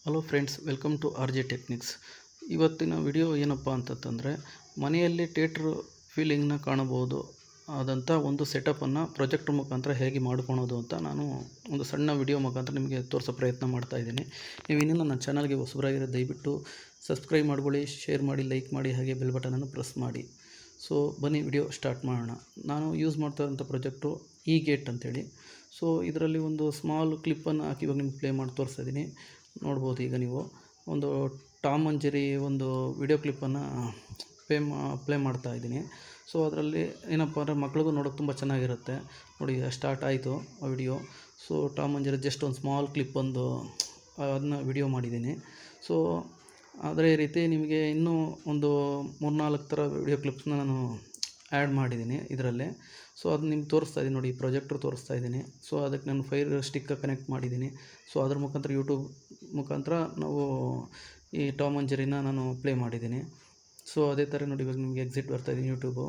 Hello friends, welcome to RJ techniques. ಇವತ್ತಿನ video ಏನಪ್ಪ ಅಂತಂದರೆ, ಮನೆಯಲ್ಲಿ ಥಿಯೇಟ್ರ್ ಫೀಲಿಂಗ್ನ ಕಾಣಬಹುದು ಆದಂಥ ಒಂದು ಸೆಟಪ್ಪನ್ನು ಪ್ರೊಜೆಕ್ಟರ್ ಮುಖಾಂತರ ಹೇಗೆ ಮಾಡ್ಕೊಳೋದು ಅಂತ ನಾನು ಒಂದು ಸಣ್ಣ ವಿಡಿಯೋ ಮುಖಾಂತರ ನಿಮಗೆ ತೋರಿಸೋ ಪ್ರಯತ್ನ ಮಾಡ್ತಾಯಿದ್ದೀನಿ. ನೀವು ಇನ್ನೂ ನನ್ನ ಚಾನಲ್ಗೆ ಹೊಸಬರಾಗಿರೋ ದಯವಿಟ್ಟು ಸಬ್ಸ್ಕ್ರೈಬ್ ಮಾಡ್ಕೊಳ್ಳಿ, ಶೇರ್ ಮಾಡಿ, ಲೈಕ್ ಮಾಡಿ, ಹಾಗೆ ಬೆಲ್ ಬಟನನ್ನು ಪ್ರೆಸ್ ಮಾಡಿ. ಸೊ ಬನ್ನಿ ವಿಡಿಯೋ ಸ್ಟಾರ್ಟ್ ಮಾಡೋಣ. ನಾನು ಯೂಸ್ ಮಾಡ್ತಾ ಇರೋಂಥ ಪ್ರೊಜೆಕ್ಟು E-ಗೇಟ್ ಅಂತೇಳಿ. ಸೊ ಇದರಲ್ಲಿ ಒಂದು ಸ್ಮಾಲ್ ಕ್ಲಿಪ್ಪನ್ನು ಹಾಕಿ ಇವಾಗ ನಿಮ್ಗೆ ಪ್ಲೇ ಮಾಡಿ ತೋರಿಸ್ತಾ ಇದ್ದೀನಿ. ನೋಡ್ಬೋದು ಈಗ ನೀವು ಒಂದು ಟಾಮ್ ಅಂಡ್ ಜೆರಿ ಒಂದು ವಿಡಿಯೋ ಕ್ಲಿಪ್ಪನ್ನು ಪ್ಲೇ ಮಾಡ್ತಾ ಇದ್ದೀನಿ. ಸೊ ಅದರಲ್ಲಿ ಏನಪ್ಪ ಅಂದರೆ ಮಕ್ಳಿಗೂ ನೋಡೋಕೆ ತುಂಬ ಚೆನ್ನಾಗಿರುತ್ತೆ. ನೋಡಿ ಸ್ಟಾರ್ಟ್ ಆಯಿತು ಆ video. So Tom and Jerry just ಒಂದು ಸ್ಮಾಲ್ ಕ್ಲಿಪ್ ಒಂದು ಅದನ್ನ ವಿಡಿಯೋ ಮಾಡಿದ್ದೀನಿ. ಸೊ ಅದೇ ರೀತಿ ನಿಮಗೆ ಇನ್ನೂ ಒಂದು 3-4 ಥರ ವಿಡಿಯೋ ಕ್ಲಿಪ್ಸ್ನ ನಾನು ಆ್ಯಡ್ ಮಾಡಿದ್ದೀನಿ ಇದರಲ್ಲೇ. ಸೊ ಅದು ನಿಮ್ಗೆ ತೋರಿಸ್ತಾ ಇದ್ದೀನಿ ನೋಡಿ, ಪ್ರೊಜೆಕ್ಟ್ರ್ ತೋರಿಸ್ತಾ ಇದ್ದೀನಿ. ಸೊ ಅದಕ್ಕೆ ನಾನು ಫೈರ್ ಸ್ಟಿಕ್ಕ ಕನೆಕ್ಟ್ ಮಾಡಿದ್ದೀನಿ. ಸೊ ಅದ್ರ ಮುಖಾಂತರ ಯೂಟ್ಯೂಬ್ ಮುಖಾಂತರ ನಾವು ಈ ಟಾಮ್ ಅಂಡ್ ಜೆರಿನ ನಾನು ಪ್ಲೇ ಮಾಡಿದ್ದೀನಿ. ಸೊ ಅದೇ ಥರ ನೋಡಿ ಇವಾಗ ನಿಮಗೆ ಎಕ್ಸಿಟ್ ಬರ್ತಾಯಿದ್ದೀನಿ ಯೂಟ್ಯೂಬು.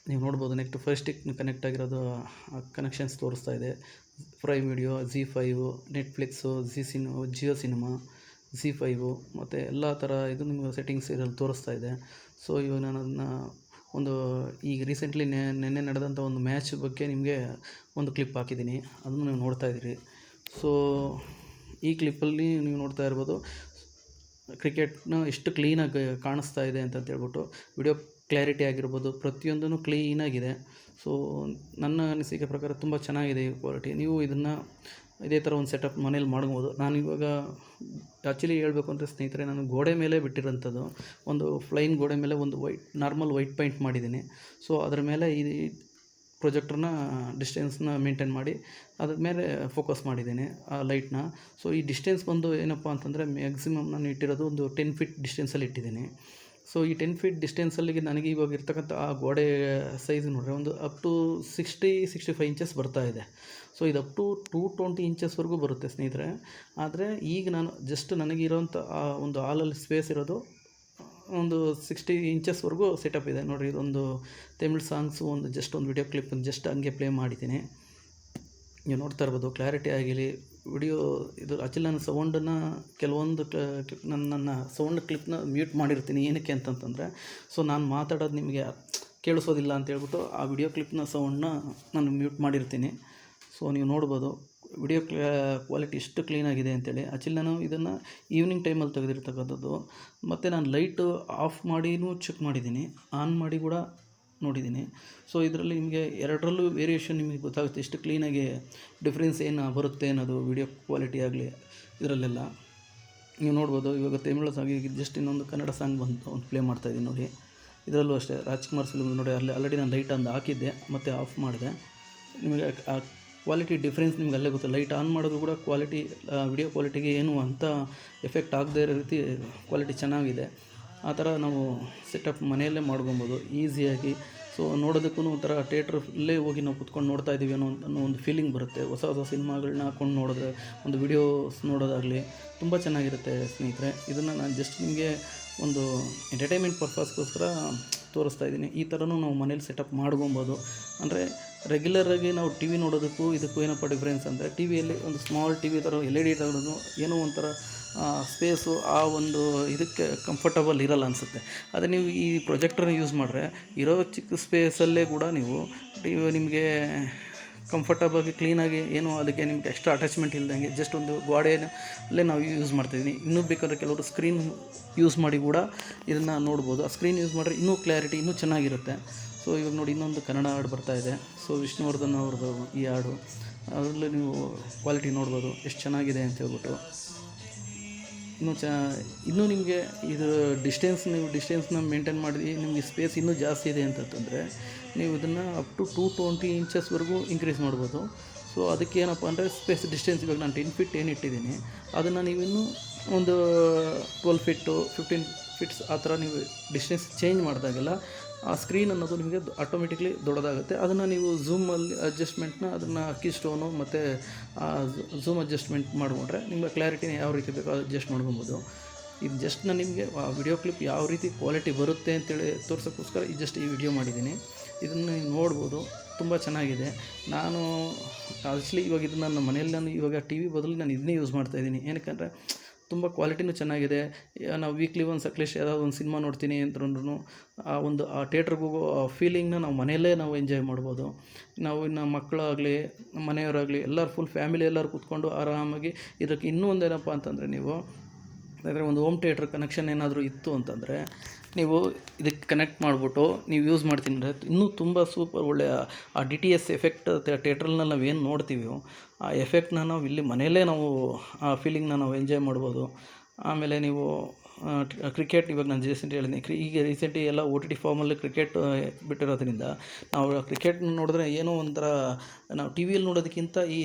ನೀವು ನೋಡ್ಬೋದು ನೆಕ್ಸ್ಟ್ ಫೈರ್ ಸ್ಟಿಕ್ ಕನೆಕ್ಟ್ ಆಗಿರೋದು ಕನೆಕ್ಷನ್ಸ್ ತೋರಿಸ್ತಾ ಇದೆ. Prime video, Z5, Netflix, Jio cinema, Z5 ಮತ್ತು ಎಲ್ಲ ಥರ ಇದು ನಿಮಗೆ ಸೆಟ್ಟಿಂಗ್ಸ್ ಇದರಲ್ಲಿ ತೋರಿಸ್ತಾ ಇದೆ. ಸೊ ಇವಾಗ ನಾನು ಅದನ್ನ ಒಂದು ಈಗ ರೀಸೆಂಟ್ಲಿ ನೆನ್ನೆ ನಡೆದಂಥ ಒಂದು ಮ್ಯಾಚ್ ಬಗ್ಗೆ ನಿಮಗೆ ಒಂದು ಕ್ಲಿಪ್ ಹಾಕಿದ್ದೀನಿ, ಅದನ್ನು ನೀವು ನೋಡ್ತಾ ಇದ್ದೀರಿ. ಸೊ ಈ ಕ್ಲಿಪ್ಪಲ್ಲಿ ನೀವು ನೋಡ್ತಾ ಇರ್ಬೋದು ಕ್ರಿಕೆಟ್ನ ಎಷ್ಟು ಕ್ಲೀನಾಗಿ ಕಾಣಿಸ್ತಾ ಇದೆ ಅಂತ ಹೇಳ್ಬಿಟ್ಟು. ವಿಡಿಯೋ ಕ್ಲಾರಿಟಿ ಆಗಿರ್ಬೋದು, ಪ್ರತಿಯೊಂದೂ ಕ್ಲೀನಾಗಿದೆ. ಸೊ ನನ್ನ ಅನಿಸಿಕೆ ಪ್ರಕಾರ ತುಂಬ ಚೆನ್ನಾಗಿದೆ ಈ ಕ್ವಾಲಿಟಿ. ನೀವು ಇದನ್ನು ಇದೇ ಥರ ಒಂದು ಸೆಟಪ್ ಮನೇಲಿ ಮಾಡ್ಬೋದು. ನಾನು ಇವಾಗ ಆ್ಯಕ್ಚುಲಿ ಹೇಳಬೇಕು ಅಂದರೆ ಸ್ನೇಹಿತರೆ, ನಾನು ಗೋಡೆ ಮೇಲೆ ಬಿಟ್ಟಿರೋಂಥದ್ದು ಒಂದು ಪ್ಲೈನ್ ಗೋಡೆ ಮೇಲೆ ಒಂದು ನಾರ್ಮಲ್ ವೈಟ್ ಪೈಂಟ್ ಮಾಡಿದ್ದೀನಿ. ಸೊ ಅದ್ರ ಮೇಲೆ ಈ ಪ್ರೊಜೆಕ್ಟ್ರನ್ನ ಡಿಸ್ಟೆನ್ಸ್ನ ಮೇಂಟೈನ್ ಮಾಡಿ ಅದ್ರ ಮೇಲೆ ಫೋಕಸ್ ಮಾಡಿದ್ದೀನಿ ಆ ಲೈಟ್ನ. ಸೊ ಈ ಡಿಸ್ಟೆನ್ಸ್ ಬಂದು ಏನಪ್ಪ ಅಂತಂದರೆ ಮ್ಯಾಕ್ಸಿಮಮ್ ನಾನು ಇಟ್ಟಿರೋದು ಒಂದು 10 ಫೀಟ್ ಡಿಸ್ಟೆನ್ಸಲ್ಲಿ ಇಟ್ಟಿದ್ದೀನಿ. ಸೊ ಈ 10 ಫೀಟ್ ಡಿಸ್ಟೆನ್ಸಲ್ಲಿಗೆ ನನಗೆ ಇವಾಗ ಇರ್ತಕ್ಕಂಥ ಆ ಗೋಡೆ ಸೈಜ್ ನೋಡಿದ್ರೆ ಒಂದು ಅಪ್ ಟು 60-65 ಇಂಚಸ್ ಬರ್ತಾ ಇದೆ. ಸೊ ಇದು ಅಪ್ ಟು 220 ಇಂಚಸ್ವರೆಗೂ ಬರುತ್ತೆ ಸ್ನೇಹಿತರೆ. ಆದರೆ ಈಗ ನಾನು ಜಸ್ಟ್ ನನಗಿರೋಂಥ ಆ ಒಂದು ಹಾಲಲ್ಲಿ ಸ್ಪೇಸ್ ಇರೋದು ಒಂದು 60 ಇಂಚಸ್ವರೆಗೂ ಸೆಟಪ್ ಇದೆ. ನೋಡಿರಿ, ಇದೊಂದು ತಮಿಳ್ ಸಾಂಗ್ಸು ಒಂದು ಜಸ್ಟ್ ಒಂದು ವಿಡಿಯೋ ಕ್ಲಿಪ್ ಜಸ್ಟ್ ಹಂಗೆ ಪ್ಲೇ ಮಾಡಿದ್ದೀನಿ. ನೀವು ನೋಡ್ತಾ ಇರ್ಬೋದು ಕ್ಲಾರಿಟಿ ಆಗಿರಲಿ ವಿಡಿಯೋ. ಇದು ಆ್ಯಕ್ಚುಲಿ ನಾನು ಸೌಂಡನ್ನು ಕೆಲವೊಂದು ನನ್ನ ಸೌಂಡ್ ಕ್ಲಿಪ್ನ ಮ್ಯೂಟ್ ಮಾಡಿರ್ತೀನಿ. ಏನಕ್ಕೆ ಅಂತಂತಂದರೆ ಸೊ ನಾನು ಮಾತಾಡೋದು ನಿಮಗೆ ಕೇಳಿಸೋದಿಲ್ಲ ಅಂತ ಹೇಳ್ಬಿಟ್ಟು ಆ ವಿಡಿಯೋ ಕ್ಲಿಪ್ನ ಸೌಂಡನ್ನ ನಾನು ಮ್ಯೂಟ್ ಮಾಡಿರ್ತೀನಿ. ಸೊ ನೀವು ನೋಡ್ಬೋದು ವಿಡಿಯೋ ಕ್ವಾಲಿಟಿ ಎಷ್ಟು ಕ್ಲೀನಾಗಿದೆ ಅಂತೇಳಿ. ಆ್ಯಕ್ಚುಲಿ ನಾನು ಇದನ್ನು ಈವ್ನಿಂಗ್ ಟೈಮಲ್ಲಿ ತೆಗೆದಿರ್ತಕ್ಕಂಥದ್ದು. ಮತ್ತು ನಾನು ಲೈಟು ಆಫ್ ಮಾಡಿನೂ ಚೆಕ್ ಮಾಡಿದ್ದೀನಿ, ಆನ್ ಮಾಡಿ ಕೂಡ ನೋಡಿದ್ದೀನಿ. ಸೊ ಇದರಲ್ಲಿ ನಿಮಗೆ ಎರಡರಲ್ಲೂ ವೇರಿಯೇಷನ್ ನಿಮಗೆ ಗೊತ್ತಾಗುತ್ತೆ ಎಷ್ಟು ಕ್ಲೀನಾಗಿ ಡಿಫ್ರೆನ್ಸ್ ಏನು ಬರುತ್ತೆ ಅನ್ನೋದು ವಿಡಿಯೋ ಕ್ವಾಲಿಟಿ ಆಗಲಿ ಇದರಲ್ಲೆಲ್ಲ ನೀವು ನೋಡ್ಬೋದು. ಇವಾಗ ತಮಿಳು ಸಾಂಗ್ ಈಗ ಜಸ್ಟ್ ಇನ್ನೊಂದು ಕನ್ನಡ ಸಾಂಗ್ ಬಂತು, ಒಂದು ಪ್ಲೇ ಮಾಡ್ತಾಯಿದ್ದೀನಿ ನೋಡಿ. ಇದರಲ್ಲೂ ಅಷ್ಟೇ ರಾಜ್ಕುಮಾರ್ ಫಿಲ್ಮ್ ನೋಡಿ, ಆಲ್ರೆಡಿ ನಾನು ಲೈಟ್ ಒಂದು ಹಾಕಿದ್ದೆ ಮತ್ತು ಆಫ್ ಮಾಡಿದೆ. ನಿಮಗೆ ಆ ಕ್ವಾಲಿಟಿ ಡಿಫ್ರೆನ್ಸ್ ನಿಮ್ಗೆ ಅಲ್ಲೇ ಗೊತ್ತು. ಲೈಟ್ ಆನ್ ಮಾಡೋದು ಕೂಡ ಕ್ವಾಲಿಟಿ ವಿಡಿಯೋ ಕ್ವಾಲಿಟಿಗೆ ಏನು ಅಂಥ ಎಫೆಕ್ಟ್ ಆಗದೇ ಇರೋ ರೀತಿ ಕ್ವಾಲಿಟಿ ಚೆನ್ನಾಗಿದೆ. ಆ ಥರ ನಾವು ಸೆಟಪ್ ಮನೆಯಲ್ಲೇ ಮಾಡ್ಕೊಬೋದು ಈಸಿಯಾಗಿ. ಸೊ ನೋಡೋದಕ್ಕೂ ಒಂಥರ ಥಿಯೇಟ್ರಲ್ಲೇ ಹೋಗಿ ನಾವು ಕುತ್ಕೊಂಡು ನೋಡ್ತಾ ಇದ್ದೀವಿ ಅನ್ನೋ ಒಂದು ಫೀಲಿಂಗ್ ಬರುತ್ತೆ. ಹೊಸ ಹೊಸ ಸಿನಿಮಾಗಳನ್ನ ಹಾಕ್ಕೊಂಡು ನೋಡಿದ್ರೆ, ಒಂದು ವಿಡಿಯೋಸ್ ನೋಡೋದಾಗಲಿ ತುಂಬ ಚೆನ್ನಾಗಿರುತ್ತೆ ಸ್ನೇಹಿತರೆ. ಇದನ್ನು ನಾನು ಜಸ್ಟ್ ನಿಮಗೆ ಒಂದು ಎಂಟರ್ಟೈನ್ಮೆಂಟ್ ಪರ್ಪಸ್ಗೋಸ್ಕರ ತೋರಿಸ್ತಾ ಇದ್ದೀನಿ. ಈ ಥರನೂ ನಾವು ಮನೇಲಿ ಸೆಟಪ್ ಮಾಡ್ಕೊಬೋದು. ಅಂದರೆ ರೆಗ್ಯುಲರಾಗಿ ನಾವು ಟಿ ವಿ ನೋಡೋದಕ್ಕೂ ಇದಕ್ಕೂ ಏನಪ್ಪ ಡಿಫ್ರೆನ್ಸ್ ಅಂದರೆ, ಟಿ ವಿಯಲ್ಲಿ ಒಂದು ಸ್ಮಾಲ್ ಟಿ ವಿ ಥರ LED ತಗೊಳ್ಳೋದು ಏನೋ ಒಂಥರ ಸ್ಪೇಸು ಆ ಒಂದು ಇದಕ್ಕೆ ಕಂಫರ್ಟಬಲ್ ಇರೋಲ್ಲ ಅನಿಸುತ್ತೆ. ಅದೇ ನೀವು ಈ ಪ್ರೊಜೆಕ್ಟರ್ನ ಯೂಸ್ ಮಾಡಿದ್ರೆ ಇರೋ ಚಿಕ್ಕ ಸ್ಪೇಸಲ್ಲೇ ಕೂಡ ನೀವು ನಿಮಗೆ ಕಂಫರ್ಟಬಾಗಿ ಕ್ಲೀನಾಗಿ ಏನೋ ಅದಕ್ಕೆ ನಿಮ್ಗೆ ಎಕ್ಸ್ಟ್ರಾ ಅಟ್ಯಾಚ್ಮೆಂಟ್ ಇಲ್ದಂಗೆ ಜಸ್ಟ್ ಒಂದು ಗೋಡೆಯಲ್ಲೇ ನಾವು ಯೂಸ್ ಮಾಡ್ತಾಯಿದ್ದೀನಿ. ಇನ್ನೂ ಬೇಕಾದ್ರೆ ಕೆಲವರು ಸ್ಕ್ರೀನ್ ಯೂಸ್ ಮಾಡಿ ಕೂಡ ಇದನ್ನು ನೋಡ್ಬೋದು. ಆ ಸ್ಕ್ರೀನ್ ಯೂಸ್ ಮಾಡಿದ್ರೆ ಇನ್ನೂ ಕ್ಲಾರಿಟಿ ಇನ್ನೂ ಚೆನ್ನಾಗಿರುತ್ತೆ. ಸೊ ಇವಾಗ ನೋಡಿ ಇನ್ನೊಂದು ಕನ್ನಡ ಹಾಡು ಬರ್ತಾಯಿದೆ. ಸೊ ವಿಷ್ಣುವರ್ಧನ್ ಅವ್ರದ್ದು ಈ ಹಾಡು, ಅದರಲ್ಲೂ ನೀವು ಕ್ವಾಲಿಟಿ ನೋಡ್ಬೋದು ಎಷ್ಟು ಚೆನ್ನಾಗಿದೆ ಅಂತ ಹೇಳ್ಬಿಟ್ಟು. ಇನ್ನೂ ನಿಮಗೆ ಇದು ಡಿಸ್ಟೆನ್ಸ್ನ ಮೇಂಟೈನ್ ಮಾಡಿ ನಿಮಗೆ ಸ್ಪೇಸ್ ಇನ್ನೂ ಜಾಸ್ತಿ ಇದೆ ಅಂತಂದರೆ ನೀವು ಇದನ್ನು ಅಪ್ ಟು 220 ಇಂಚಸ್ವರೆಗೂ ಇನ್ಕ್ರೀಸ್ ಮಾಡ್ಬೋದು. ಸೊ ಅದಕ್ಕೆ ಏನಪ್ಪ ಅಂದರೆ ಸ್ಪೇಸ್ ಡಿಸ್ಟೆನ್ಸ್ ಇವಾಗ ನಾನು 10 ಫೀಟ್ ಏನು ಇಟ್ಟಿದ್ದೀನಿ ಅದನ್ನು ನೀವಿನ್ನೂ ಒಂದು 12 ಫೀಟು 15 ಫೀಟ್ಸ್ ಆ ಥರ ನೀವು ಡಿಸ್ಟೆನ್ಸ್ ಚೇಂಜ್ ಮಾಡಿದಾಗೆಲ್ಲ ಆ ಸ್ಕ್ರೀನ್ ಅನ್ನೋದು ನಿಮಗೆ ಆಟೋಮೆಟಿಕ್ಲಿ ದೊಡ್ಡದಾಗುತ್ತೆ. ಅದನ್ನು ನೀವು ಝೂಮಲ್ಲಿ ಅಡ್ಜಸ್ಟ್ಮೆಂಟ್ನ ಅದನ್ನು ಕೀ ಸ್ಟೋನು ಮತ್ತು ಝೂಮ್ ಅಡ್ಜಸ್ಟ್ಮೆಂಟ್ ಮಾಡಿಕೊಂಡ್ರೆ ನಿಮಗೆ ಕ್ಲಾರಿಟಿನ ಯಾವ ರೀತಿ ಬೇಕೋ ಅಡ್ಜಸ್ಟ್ ಮಾಡ್ಕೊಬೋದು. ಇದು ಜಸ್ಟ್ ನಾನು ನಿಮಗೆ ಆ ವಿಡಿಯೋ ಕ್ಲಿಪ್ ಯಾವ ರೀತಿ ಕ್ವಾಲಿಟಿ ಬರುತ್ತೆ ಅಂತೇಳಿ ತೋರ್ಸೋಕ್ಕೋಸ್ಕರ ಜಸ್ಟ್ ಈ ವಿಡಿಯೋ ಮಾಡಿದ್ದೀನಿ. ಇದನ್ನು ನೋಡ್ಬೋದು, ತುಂಬ ಚೆನ್ನಾಗಿದೆ. ನಾನು ಆ್ಯಕ್ಚುಲಿ ಇವಾಗ ಇದು ನನ್ನ ಮನೆಯಲ್ಲಿ ನಾನು ಇವಾಗ ಟಿ ವಿ ಬದಲು ನಾನು ಇದನ್ನೇ ಯೂಸ್ ಮಾಡ್ತಾಯಿದ್ದೀನಿ. ಏನಕ್ಕಂದರೆ ತುಂಬ ಕ್ವಾಲಿಟಿನೂ ಚೆನ್ನಾಗಿದೆ. ನಾವು ವೀಕ್ಲಿ ಒನ್ಸ್ ಅಟ್ಲೀಸ್ಟ್ ಯಾವುದಾದ್ರು ಒಂದು ಸಿನಿಮಾ ನೋಡ್ತೀನಿ ಅಂದ್ರೂ ಆ ಥಿಯೇಟ್ರಿಗೆ ಹೋಗೋ ಫೀಲಿಂಗ್ನ ನಾವು ಮನೆಯಲ್ಲೇ ನಾವು ಎಂಜಾಯ್ ಮಾಡ್ಬೋದು. ನಾವು ಇನ್ನು ಮಕ್ಕಳಾಗಲಿ ಮನೆಯವರಾಗಲಿ ಎಲ್ಲರೂ ಫುಲ್ ಫ್ಯಾಮಿಲಿ ಎಲ್ಲರೂ ಕೂತ್ಕೊಂಡು ಆರಾಮಾಗಿ ಇದಕ್ಕೆ ಇನ್ನೂ ಒಂದು ಏನಪ್ಪ ಅಂತಂದರೆ, ನೀವು ಯಾಕಂದರೆ ಒಂದು ಹೋಮ್ ಥಿಯೇಟ್ರ್ ಕನೆಕ್ಷನ್ ಏನಾದರೂ ಇತ್ತು ಅಂತಂದರೆ ನೀವು ಇದಕ್ಕೆ ಕನೆಕ್ಟ್ ಮಾಡಿಬಿಟ್ಟು ನೀವು ಯೂಸ್ ಮಾಡ್ತೀನಿ ಅಂದರೆ ಇನ್ನೂ ತುಂಬ ಸೂಪರ್ ಒಳ್ಳೆಯ ಆ DTS ಎಫೆಕ್ಟ್ ಥಿಯೇಟ್ರಲ್ಲಿ ನಾವು ಏನು ನೋಡ್ತೀವಿ ಆ ಎಫೆಕ್ಟ್ನ ನಾವು ಇಲ್ಲಿ ಮನೆಯಲ್ಲೇ ನಾವು ಆ ಫೀಲಿಂಗ್ನ ನಾವು ಎಂಜಾಯ್ ಮಾಡ್ಬೋದು. ಆಮೇಲೆ ನೀವು ಕ್ರಿಕೆಟ್, ಇವಾಗ ನಾನು ರೀಸೆಂಟ್ ಹೇಳಿದ್ದೀನಿ, ಈಗ ರೀಸೆಂಟ್ಲಿ ಎಲ್ಲ OTT ಫಾರ್ಮಲ್ಲಿ ಕ್ರಿಕೆಟ್ ಬಿಟ್ಟಿರೋದ್ರಿಂದ ನಾವು ಕ್ರಿಕೆಟ್ ನೋಡಿದ್ರೆ ಏನೋ ಒಂಥರ ನಾವು ಟಿ ವಿಯಲ್ಲಿ ನೋಡೋದಕ್ಕಿಂತ ಈ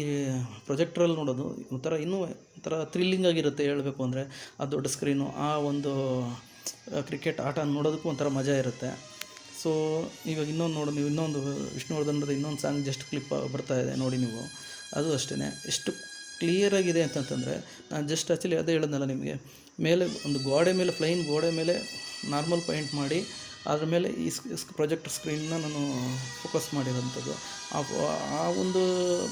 ಪ್ರೊಜೆಕ್ಟ್ರಲ್ಲಿ ನೋಡೋದು ಒಂಥರ ಇನ್ನೂ ಒಂಥರ ಥ್ರಿಲ್ಲಿಂಗ್ ಆಗಿರುತ್ತೆ. ಹೇಳಬೇಕು ಅಂದರೆ ಆ ದೊಡ್ಡ ಸ್ಕ್ರೀನು, ಆ ಒಂದು ಕ್ರಿಕೆಟ್ ಆಟ ನೋಡೋದಕ್ಕೂ ಒಂಥರ ಮಜಾ ಇರುತ್ತೆ. ಸೊ ಇವಾಗ ನೀವು ಇನ್ನೊಂದು ವಿಷ್ಣುವರ್ಧನ್ರದ ಇನ್ನೊಂದು ಸಾಂಗ್ ಜಸ್ಟ್ ಕ್ಲಿಪ್ ಬರ್ತಾ ಇದೆ ನೋಡಿ ನೀವು, ಅದು ಅಷ್ಟೇ ಎಷ್ಟು ಕ್ಲಿಯರಾಗಿದೆ ಅಂತಂತಂದರೆ, ನಾನು ಜಸ್ಟ್ ಆ್ಯಕ್ಚುಲಿ ಅದೇ ಹೇಳಿದ್ನಲ್ಲ ನಿಮಗೆ, ಮೇಲೆ ಒಂದು ಪ್ಲೈನ್ ಗೋಡೆ ಮೇಲೆ ನಾರ್ಮಲ್ ಪೇಂಟ್ ಮಾಡಿ ಅದ್ರ ಮೇಲೆ ಈ ಪ್ರೊಜೆಕ್ಟರ್ ಸ್ಕ್ರೀನ್ನ ನಾನು ಫೋಕಸ್ ಮಾಡಿರೋಂಥದ್ದು. ಆ ಒಂದು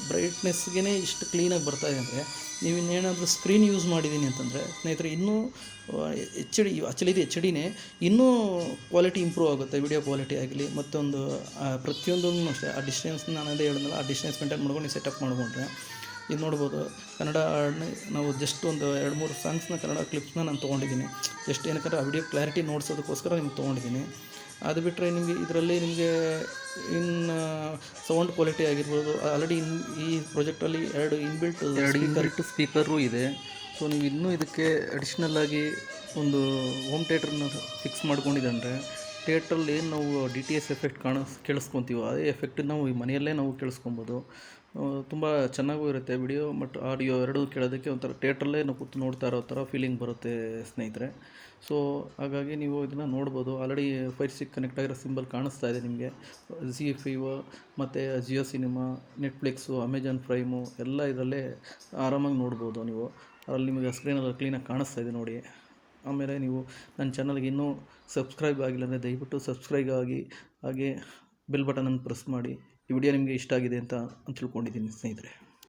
ಬ್ರೈಟ್ನೆಸ್ಗೆ ಇಷ್ಟು ಕ್ಲೀನಾಗಿ ಬರ್ತಾಯಿದೆ ಅಂದರೆ, ನೀವು ಇನ್ನೇನಾದರೂ ಸ್ಕ್ರೀನ್ ಯೂಸ್ ಮಾಡಿದ್ದೀನಿ ಅಂತಂದರೆ ಸ್ನೇಹಿತರೆ, ಇನ್ನೂ HD, ಆ್ಯಕ್ಚುಲಿ ಇದು HD ಇನ್ನೂ ಕ್ವಾಲಿಟಿ ಇಂಪ್ರೂವ್ ಆಗುತ್ತೆ. ವಿಡಿಯೋ ಕ್ವಾಲಿಟಿ ಆಗಲಿ ಮತ್ತೊಂದು ಪ್ರತಿಯೊಂದನ್ನು ಅಷ್ಟೇ. ಆ ಡಿಸ್ಟೆನ್ಸ್ ನಾನು ಅದೇ ಹೇಳಿದ್ನಲ್ಲ, ಆ ಡಿಸ್ಟೆನ್ಸ್ ಮೇಂಟೈನ್ ಮಾಡ್ಕೊಂಡು ನೀವು ಸೆಟಪ್ ಮಾಡ್ಕೊಂಡ್ರೆ ಇದು ನೋಡ್ಬೋದು. ಕನ್ನಡ ನಾವು ಜಸ್ಟ್ ಒಂದು 2-3 ಸಾಂಗ್ಸ್ನ ಕನ್ನಡ ಕ್ಲಿಪ್ಸ್ನ ನಾನು ತೊಗೊಂಡಿದ್ದೀನಿ. ಜಸ್ಟ್ ಏನಕ್ಕೆ ಆ ವಿಡಿಯೋ ಕ್ಲಾರಿಟಿ ನೋಡ್ಸೋದಕ್ಕೋಸ್ಕರ ನಿಮ್ಗೆ ತೊಗೊಂಡಿದ್ದೀನಿ. ಅದು ಬಿಟ್ಟರೆ ನಿಮಗೆ ಇನ್ನು ಸೌಂಡ್ ಕ್ವಾಲಿಟಿ ಆಗಿರ್ಬೋದು, ಆಲ್ರೆಡಿ ಈ ಪ್ರಾಜೆಕ್ಟಲ್ಲಿ 2 ಇನ್ಬಿಲ್ಟ್ ಸ್ಪೀಕರು ಇದೆ. ಸೊ ನೀವು ಇನ್ನೂ ಇದಕ್ಕೆ ಅಡಿಷ್ನಲ್ಲಾಗಿ ಒಂದು ಹೋಮ್ ಥಿಯೇಟ್ರನ್ನ ಫಿಕ್ಸ್ ಮಾಡ್ಕೊಂಡಿದ್ದಂದರೆ ಥಿಯೇಟ್ರಲ್ಲಿ ಏನು ನಾವು DTS ಎಫೆಕ್ಟ್ ಕೇಳಿಸ್ಕೊತೀವೋ ಅದೇ ಎಫೆಕ್ಟನ್ನು ನಾವು ಈ ಮನೆಯಲ್ಲೇ ನಾವು ಕೇಳಿಸ್ಕೊಬೋದು. ತುಂಬ ಚೆನ್ನಾಗೂ ಇರುತ್ತೆ. ವಿಡಿಯೋ ಮತ್ತು ಆಡಿಯೋ ಎರಡೂ ಕೇಳೋದಕ್ಕೆ ಒಂಥರ ಥಿಯೇಟ್ರಲ್ಲೇ ನಾವು ಕೂತು ನೋಡ್ತಾ ಇರೋ ಥರ ಫೀಲಿಂಗ್ ಬರುತ್ತೆ ಸ್ನೇಹಿತರೆ. ಸೊ ಹಾಗಾಗಿ ನೀವು ಇದನ್ನು ನೋಡ್ಬೋದು. ಆಲ್ರೆಡಿ 5G ಕನೆಕ್ಟ್ ಆಗಿರೋ ಸಿಂಬಲ್ ಕಾಣಿಸ್ತಾ ಇದೆ ನಿಮಗೆ. ZeeFive ಮತ್ತು Jio cinema, Netflix, Amazon Prime ಎಲ್ಲ ಇದರಲ್ಲೇ ಆರಾಮಾಗಿ ನೋಡ್ಬೋದು ನೀವು. ಅಲ್ಲಿ ನಿಮಗೆ ಸ್ಕ್ರೀನಲ್ಲಿ ಕ್ಲೀನಾಗಿ ಕಾಣಿಸ್ತಾ ಇದೆ ನೋಡಿ. ಆಮೇಲೆ ನೀವು ನನ್ನ ಚಾನಲ್ಗೆ ಇನ್ನೂ ಸಬ್ಸ್ಕ್ರೈಬ್ ಆಗಿಲ್ಲ ಅಂದರೆ ದಯವಿಟ್ಟು ಸಬ್ಸ್ಕ್ರೈಬ್ ಆಗಿ, ಹಾಗೆ ಬೆಲ್ ಬಟನನ್ನು ಪ್ರೆಸ್ ಮಾಡಿ. ಈ ವಿಡಿಯೋ ನಿಮಗೆ ಇಷ್ಟ ಆಗಿದೆ ಅಂತ ತಿಳ್ಕೊಂಡಿದ್ದೀನಿ ಸ್ನೇಹಿತರೆ.